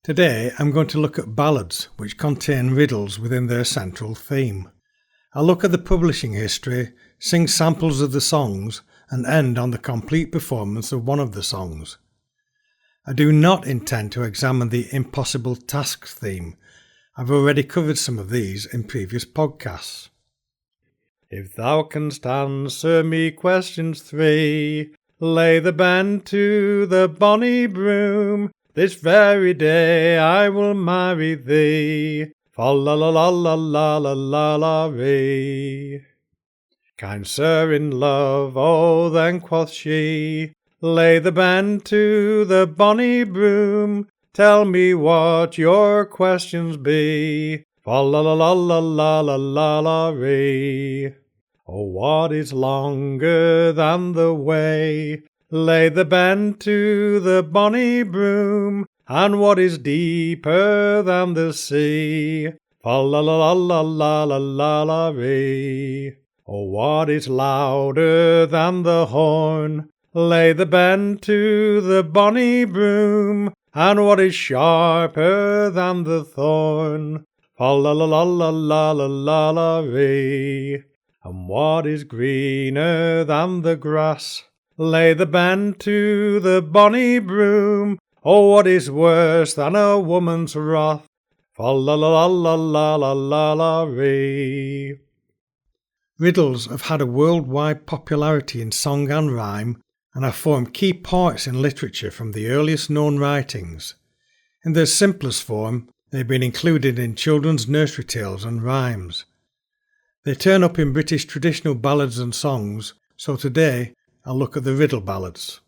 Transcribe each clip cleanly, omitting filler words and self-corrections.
Today I'm going to look at ballads which contain riddles within their central theme. I'll look at the publishing history, sing samples of the songs, and end on the complete performance of one of the songs. I do not intend to examine the impossible task theme. I've already covered some of these in previous podcasts. If thou canst answer me questions 3, lay the band to the bonny broom. This very day I will marry thee. Fa la la la la la la la la ree. Kind sir in love, oh then quoth she, lay the band to the bonny broom. Tell me what your questions be. Fa la la la la la la la la ree. Oh, what is longer than the way? Lay the band to the bonny broom. And what is deeper than the sea? Fa la la la la la la la la ree. Oh, what is louder than the horn? Lay the band to the bonny broom. And what is sharper than the thorn? Fa la la la la la la la la ree. And what is greener than the grass? Lay the band to the bonny broom. Oh, what is worse than a woman's wrath? Fa la la la la la la la ree. Riddles have had a worldwide popularity in song and rhyme, and have formed key parts in literature from the earliest known writings. In their simplest form, they have been included in children's nursery tales and rhymes. They turn up in British traditional ballads and songs, so today I'll look at the riddle ballads.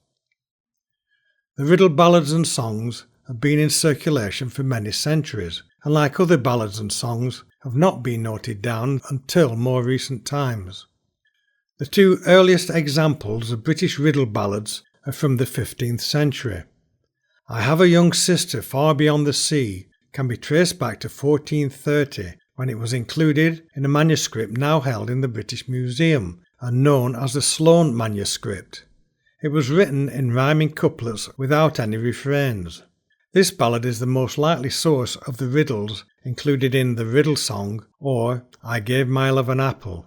The riddle ballads and songs have been in circulation for many centuries, and like other ballads and songs, have not been noted down until more recent times. The two earliest examples of British riddle ballads are from the 15th century. I Have a Young Sister Far Beyond the Sea can be traced back to 1430, when it was included in a manuscript now held in the British Museum and known as the Sloane manuscript. It was written in rhyming couplets without any refrains. This ballad is the most likely source of the riddles included in the Riddle Song or I Gave My Love an Apple.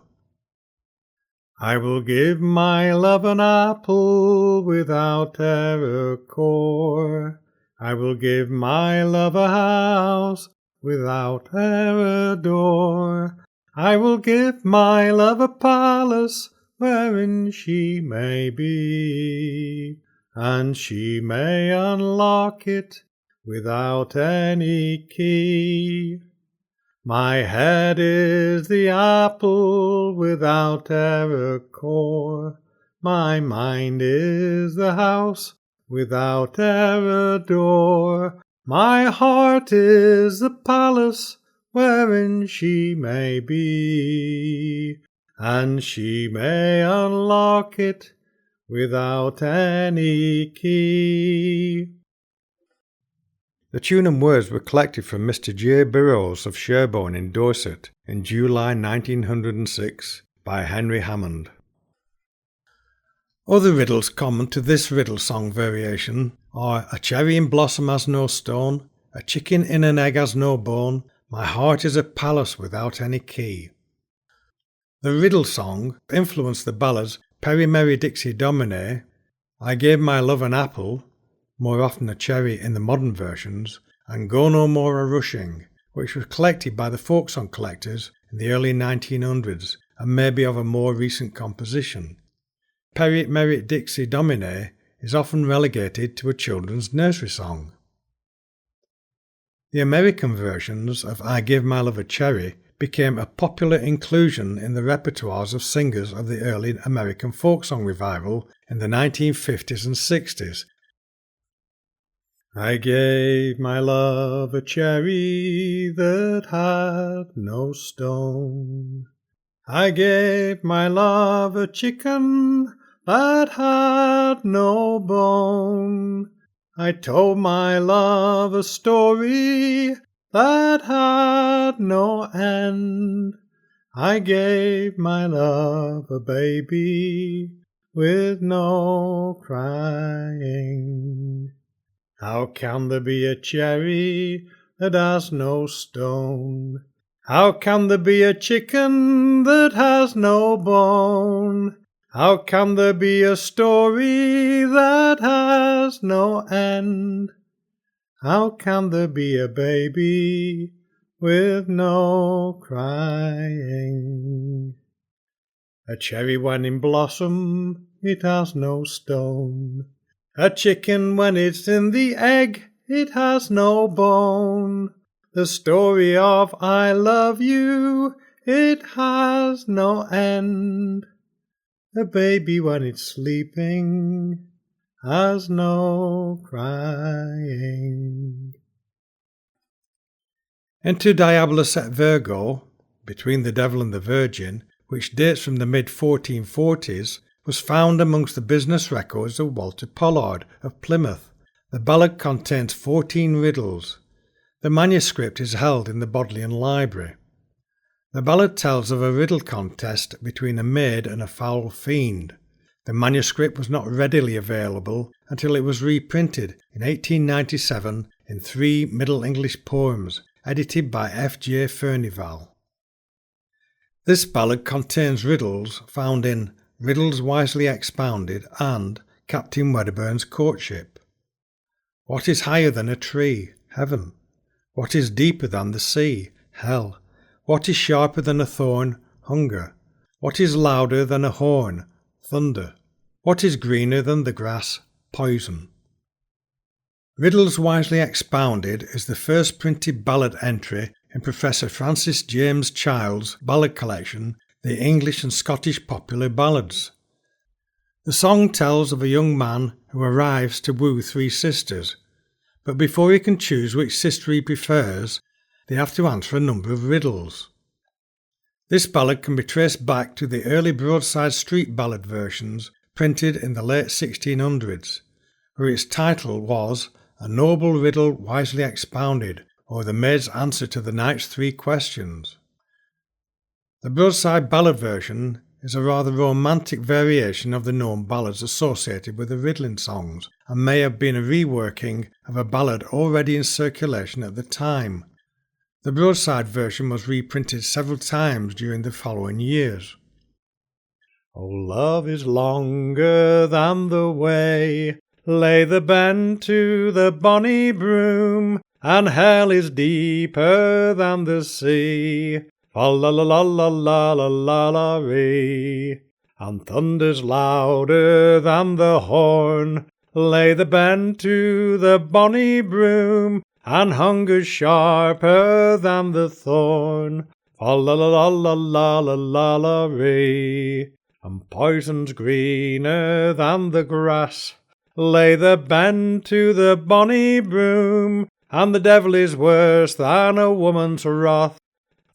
I will give my love an apple without e'er a core. I will give my love a house without e'er a door. I will give my love a palace wherein she may be, and she may unlock it without any key. My head is the apple without e'er a core. My mind is the house without e'er a door. My heart is the palace wherein she may be, and she may unlock it without any key. The tune and words were collected from Mr. J. Burroughs of Sherborne in Dorset in July 1906 by Henry Hammond. Other riddles common to this riddle song variation are A cherry in blossom has no stone, A chicken in an egg has no bone, My heart is a palace without any key. The riddle song influenced the ballads Perry Merry Dixie Domine, I Gave My Love an Apple, more often a cherry in the modern versions, and Go No More a Rushing, which was collected by the folk song collectors in the early 1900s and may be of a more recent composition. Perry Merry Dixie Domine is often relegated to a children's nursery song. The American versions of I Give My Love a Cherry became a popular inclusion in the repertoires of singers of the early American folk song revival in the 1950s and 60s. I gave my love a cherry that had no stone. I gave my love a chicken that had no bone. I told my love a story that had no end. I gave my love a baby with no crying. How can there be a cherry that has no stone? How can there be a chicken that has no bone? How can there be a story that has no end? How can there be a baby with no crying? A cherry when in blossom, it has no stone. A chicken when it's in the egg, it has no bone. The story of I love you, it has no end. A baby when it's sleeping has no crying. Into Diabolus et Virgo, Between the Devil and the Virgin, which dates from the mid-1440s, was found amongst the business records of Walter Pollard of Plymouth. The ballad contains 14 riddles. The manuscript is held in the Bodleian Library. The ballad tells of a riddle contest between a maid and a foul fiend. The manuscript was not readily available until it was reprinted in 1897 in 3 Middle English poems, edited by F. J. Furnivall. This ballad contains riddles found in Riddles Wisely Expounded and Captain Wedderburn's Courtship. What is higher than a tree? Heaven. What is deeper than the sea? Hell. What is sharper than a thorn? Hunger. What is louder than a horn? Thunder. What is greener than the grass? Poison. Riddles Wisely Expounded is the first printed ballad entry in Professor Francis James Child's ballad collection, The English and Scottish Popular Ballads. The song tells of a young man who arrives to woo 3 sisters, but before he can choose which sister he prefers, they have to answer a number of riddles. This ballad can be traced back to the early broadside street ballad versions printed in the late 1600s, where its title was A Noble Riddle Wisely Expounded, or the maid's answer to the knight's 3 questions. The broadside ballad version is a rather romantic variation of the known ballads associated with the riddling songs, and may have been a reworking of a ballad already in circulation at the time. The broadside version was reprinted several times during the following years. Oh, love is longer than the way, lay the bend to the bonny broom, and hell is deeper than the sea. Fa la la la la la la la la ree. And thunder's louder than the horn, lay the bend to the bonny broom, and hunger's sharper than the thorn. Fa la la la la la la la la ree. And poison's greener than the grass, lay the bend to the bonny broom, and the devil is worse than a woman's wrath.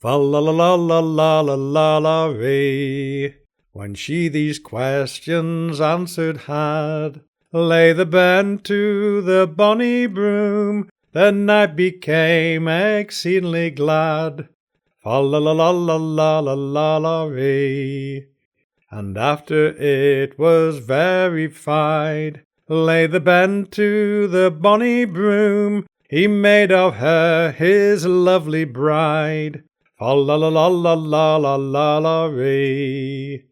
Fa la la la la la la la la ree. When she these questions answered had, lay the bend to the bonny broom, the knight became exceedingly glad. Fa la la la la la la la la ree. And after it was verified, lay the bend to the bonny broom, he made of her his lovely bride. Fa la la la la la la la la ree.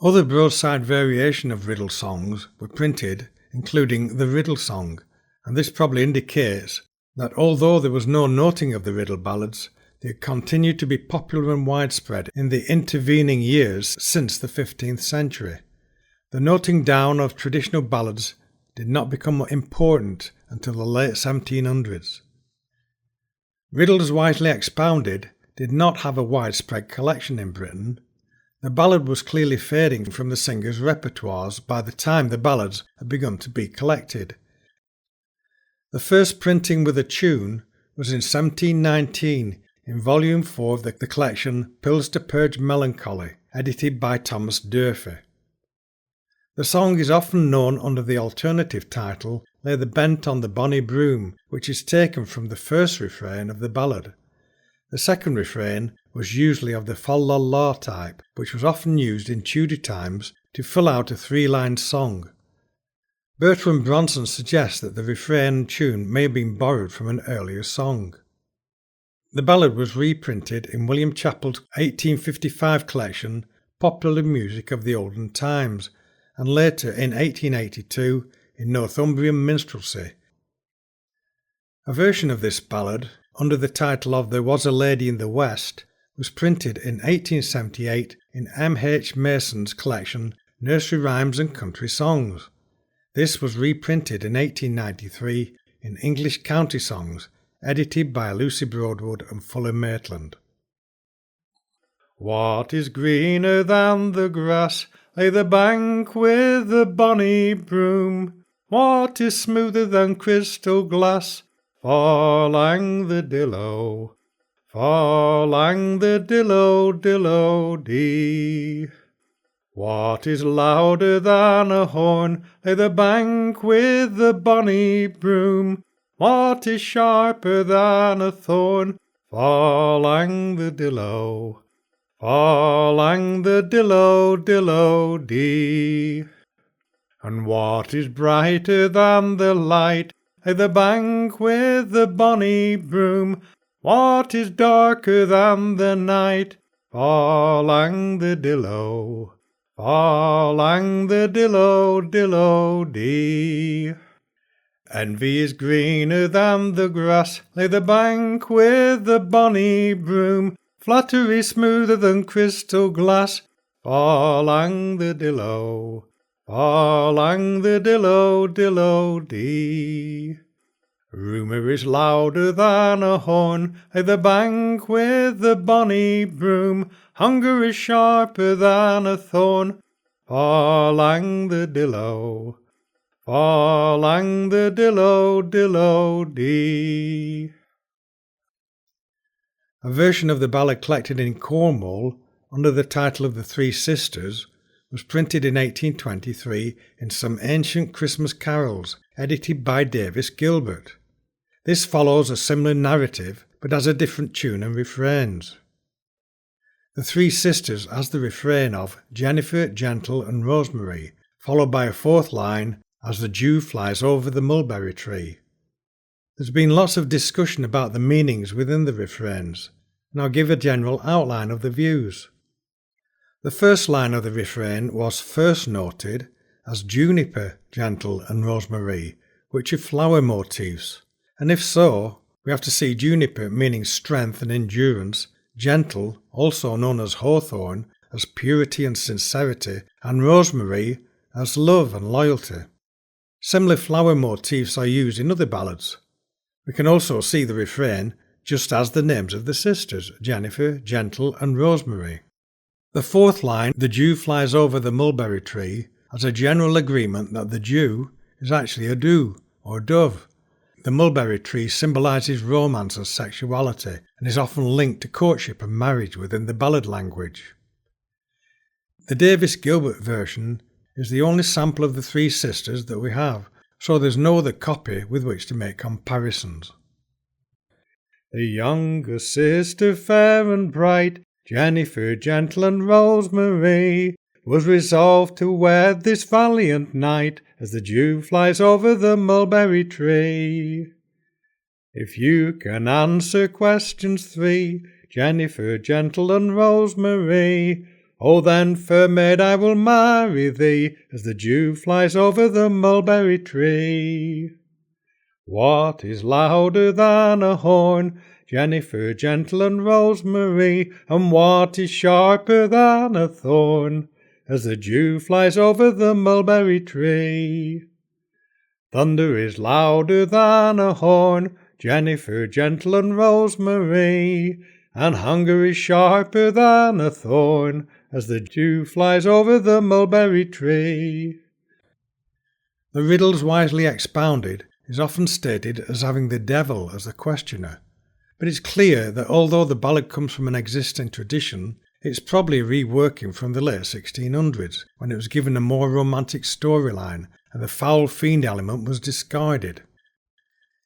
Other broadside variations of riddle songs were printed, including the Riddle Song, and this probably indicates that although there was no noting of the riddle ballads, they continued to be popular and widespread in the intervening years since the 15th century. The noting down of traditional ballads did not become important until the late 1700s. Riddles Wisely Expounded did not have a widespread collection in Britain. The ballad was clearly fading from the singers' repertoires by the time the ballads had begun to be collected. The first printing with a tune was in 1719 in Volume 4 of the collection Pills to Purge Melancholy, edited by Thomas Durfee. The song is often known under the alternative title Lay the Bent on the Bonny Broom, which is taken from the first refrain of the ballad. The second refrain was usually of the fa-la-la type, which was often used in Tudor times to fill out a 3-line song. Bertrand Bronson suggests that the refrain and tune may have been borrowed from an earlier song. The ballad was reprinted in William Chappell's 1855 collection, Popular Music of the Olden Times, and later in 1882 in Northumbrian Minstrelsy. A version of this ballad, under the title of There Was a Lady in the West, was printed in 1878 in M. H. Mason's collection Nursery Rhymes and Country Songs. This was reprinted in 1893 in English County Songs, edited by Lucy Broadwood and Fuller Maitland. What is greener than the grass lay the bank with the bonny broom? What is smoother than crystal glass? For lang the dillo, for lang the dillo, dillo dee. What is louder than a horn lay the bank with the bonny broom? What is sharper than a thorn? For lang the dillo, for lang the dillo, dillo dee. And what is brighter than the light lay the bank with the bonny broom? What is darker than the night? For lang the dillo, for lang the dillo, dillo dee. Envy is greener than the grass lay the bank with the bonny broom. Flattery smoother than crystal glass. For lang the dillo, for lang the dillo, dillo dee. Rumour is louder than a horn lay the bank with the bonny broom. Hunger is sharper than a thorn. For lang the dillo, for lang the dillo, dillo dee. A version of the ballad collected in Cornwall under the title of The Three Sisters was printed in 1823 in Some Ancient Christmas Carols, edited by Davis Gilbert. This follows a similar narrative but has a different tune and refrains. The Three Sisters has the refrain of Jennifer, Gentle and Rosemary, followed by a fourth line, As the dew flies over the mulberry tree. There's been lots of discussion about the meanings within the refrains, and I'll give a general outline of the views. The first line of the refrain was first noted as juniper, gentle and rosemary, which are flower motifs, and if so, we have to see juniper meaning strength and endurance, gentle, also known as hawthorn, as purity and sincerity, and rosemary as love and loyalty. Similar flower motifs are used in other ballads. We can also see the refrain just as the names of the sisters, Jennifer, Gentle and Rosemary. The fourth line, the dew flies over the mulberry tree, has a general agreement that the dew is actually a dew or dove. The mulberry tree symbolises romance and sexuality and is often linked to courtship and marriage within the ballad language. The Davis Gilbert version is the only sample of the Three Sisters that we have, so there's no other copy with which to make comparisons. The younger sister fair and bright, Jennifer, Gentle and Rosemary, was resolved to wed this valiant knight as the dew flies over the mulberry tree. If you can answer questions three, Jennifer, Gentle and Rosemary, oh then, fair maid, I will marry thee as the dew flies over the mulberry tree. What is louder than a horn? Jennifer, Gentle and Rosemary, and what is sharper than a thorn? As the dew flies over the mulberry tree. Thunder is louder than a horn, Jennifer, Gentle and Rosemary, and hunger is sharper than a thorn, as the dew flies over the mulberry tree. The Riddles wisely expounded is often stated as having the devil as the questioner, but it's clear that although the ballad comes from an existing tradition, it's probably a reworking from the late 1600s, when it was given a more romantic storyline and the foul fiend element was discarded.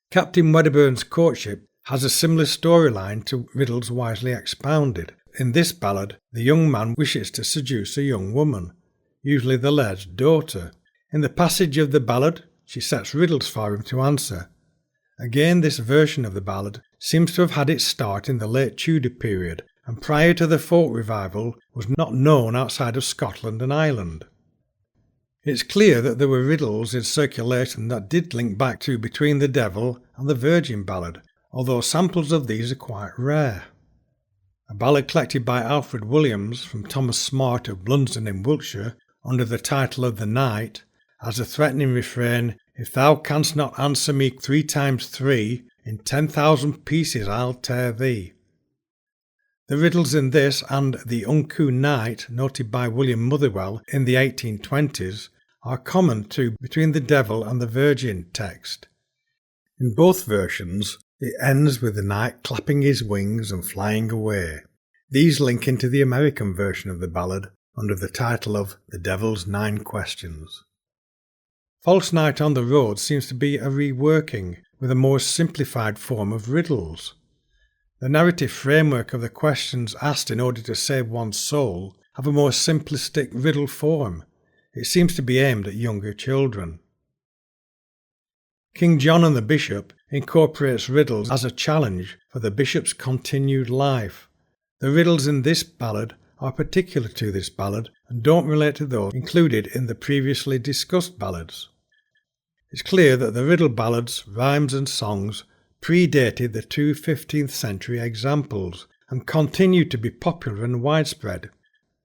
Captain Wedderburn's courtship has a similar storyline to Riddles wisely expounded. In this ballad, the young man wishes to seduce a young woman, usually the laird's daughter. In the passage of the ballad, she sets riddles for him to answer. Again, this version of the ballad seems to have had its start in the late Tudor period, and prior to the folk revival was not known outside of Scotland and Ireland. It's clear that there were riddles in circulation that did link back to Between the Devil and the Virgin ballad, although samples of these are quite rare. A ballad collected by Alfred Williams from Thomas Smart of Blunsdon in Wiltshire under the title of The Night has a threatening refrain, "If thou canst not answer me 3 times 3, in 10,000 pieces I'll tear thee." The riddles in this and The Unco Night, noted by William Motherwell in the 1820s, are common to Between the Devil and the Virgin text. In both versions, it ends with the knight clapping his wings and flying away. These link into the American version of the ballad under the title of The Devil's 9 Questions. False Night on the Road seems to be a reworking with a more simplified form of riddles. The narrative framework of the questions asked in order to save one's soul have a more simplistic riddle form. It seems to be aimed at younger children. King John and the Bishop incorporates riddles as a challenge for the bishop's continued life. The riddles in this ballad are particular to this ballad and don't relate to those included in the previously discussed ballads. It's clear that the riddle ballads, rhymes and songs predated the 2 15th century examples and continued to be popular and widespread.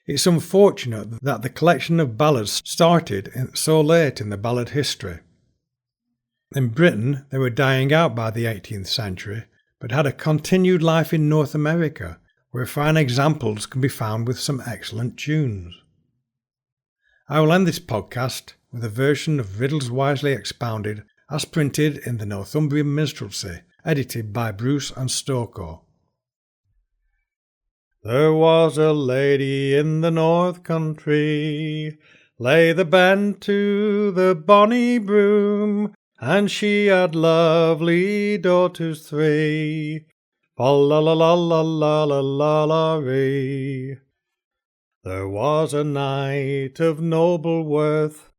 It's unfortunate that the collection of ballads started so late in the ballad history. In Britain, they were dying out by the 18th century, but had a continued life in North America, where fine examples can be found with some excellent tunes. I will end this podcast with a version of Riddles Wisely Expounded as printed in the Northumbrian Minstrelsy, edited by Bruce and Stokoe. There was a lady in the north country, lay the bend to the bonny broom, and she had lovely daughters 3. Fa la la la la la la la la ree. There was a knight of noble worth,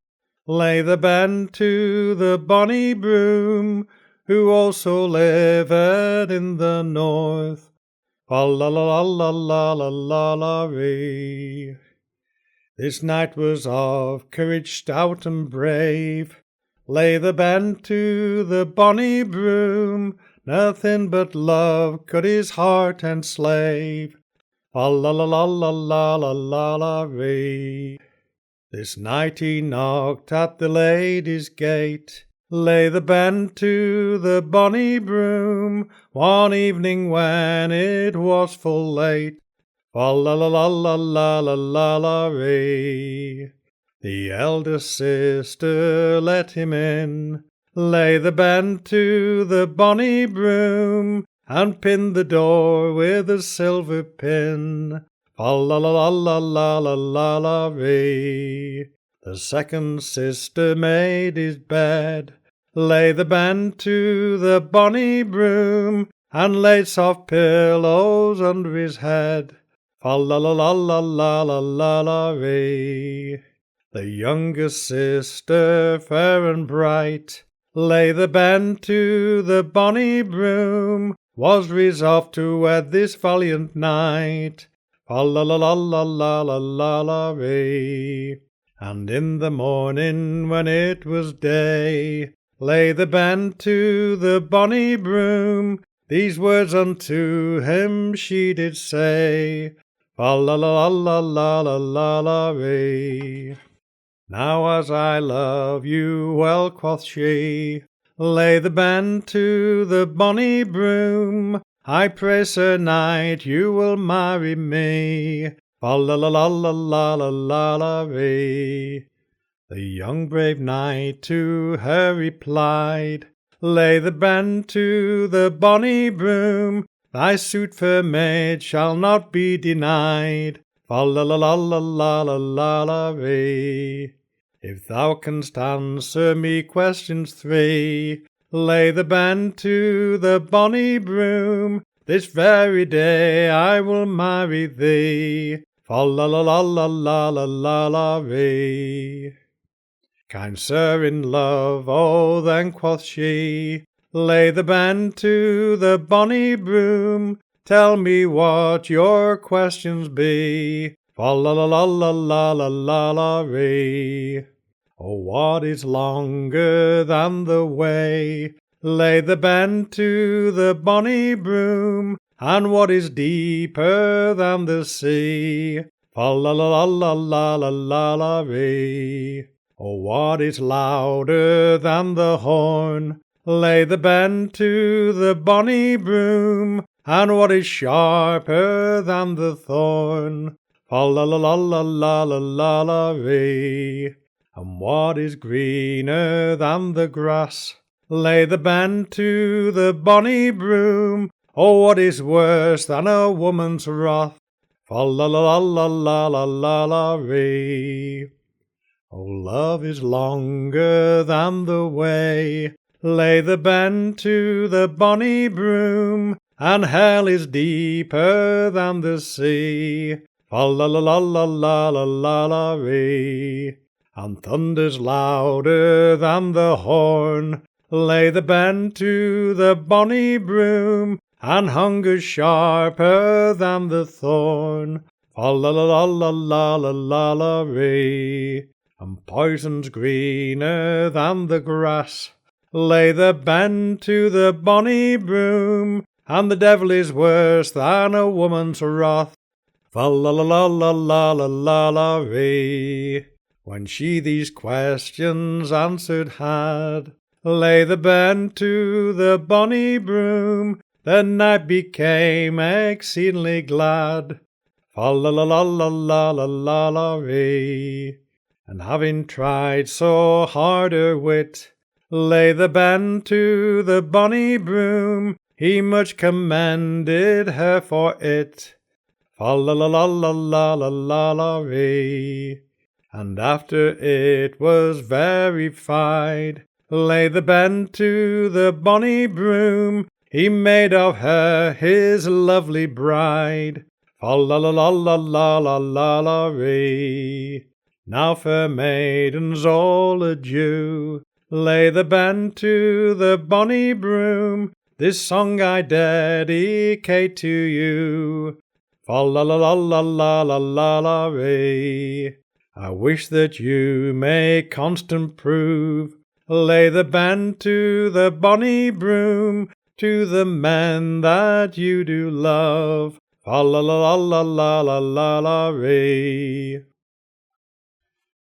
lay the bend to the bonny broom, who also lived in the north. Fa la la la la la la la ree. This knight was of courage stout and brave, lay the bend to the bonny broom, nothing but love could his heart enslave. Fa la la la la la la la la ree. This night he knocked at the lady's gate, lay the bend to the bonny broom, one evening when it was full late. Fa la la la la la la la la ree. The elder sister let him in, lay the bend to the bonny broom, and pinned the door with a silver pin. Fa la la la la la la la la ree. The second sister made his bed, lay the bend to the bonny broom, and laid soft pillows under his head. Fa la la la la la la la la ree. The younger sister, fair and bright, lay the bend to the bonny broom, was resolved to wed this valiant knight. Fa la la la la la la la la ree. And in the morning when it was day, lay the bend to the bonny broom, these words unto him she did say. Fa la la la la la la la ree. Now as I love you well, quoth she, lay the bend to the bonny broom, I pray, Sir Knight, you will marry me. Fa la la la la la la la la ree. The young brave knight to her replied, lay the bend to the bonny broom, thy suit, fair maid, shall not be denied. Fa la la la la la la la la ree. If thou canst answer me questions 3, lay the bend to the bonny broom, this very day I will marry thee. Fa la la la la la la la la ree. Kind sir in love, oh then quoth she, lay the bend to the bonny broom, tell me what your questions be. Fa la la la la la la la la ree. Oh, what is longer than the way? Lay the bend to the bonny broom, and what is deeper than the sea? Fa la la la la la la la la ree. Oh, what is louder than the horn? Lay the bend to the bonny broom, and what is sharper than the thorn? Fa la la la la la la la la ree. And what is greener than the grass? Lay the bend to the bonny broom. Oh, what is worse than a woman's wrath? Fa la la la la la la la ree. Oh, love is longer than the way. Lay the bend to the bonny broom, and hell is deeper than the sea. Fa la la la la la la la la ree. And thunder's louder than the horn. Lay the bend to the bonny broom, and hunger's sharper than the thorn. Fa la la la la la la la la ree. And poison's greener than the grass. Lay the bend to the bonny broom, and the devil is worse than a woman's wrath. Fa la la la la la la la la ree. When she these questions answered had, lay the bend to the bonny broom, the knight became exceedingly glad. Fa la la la la la la la la ree. And having tried so hard her wit, lay the bend to the bonny broom, he much commended her for it. Fa la la la la la la la la ree. And after it was verified, lay the bend to the bonny broom, he made of her his lovely bride. Fa la la la la la la la la ree. Now, fair maidens, all adieu. Lay the bend to the bonny broom. This song I dedicate to you. Fa la la la la la la la la ree. I wish that you may constant prove. Lay the bend to the bonny broom, to the men that you do love. Fa la la la la la la la ree.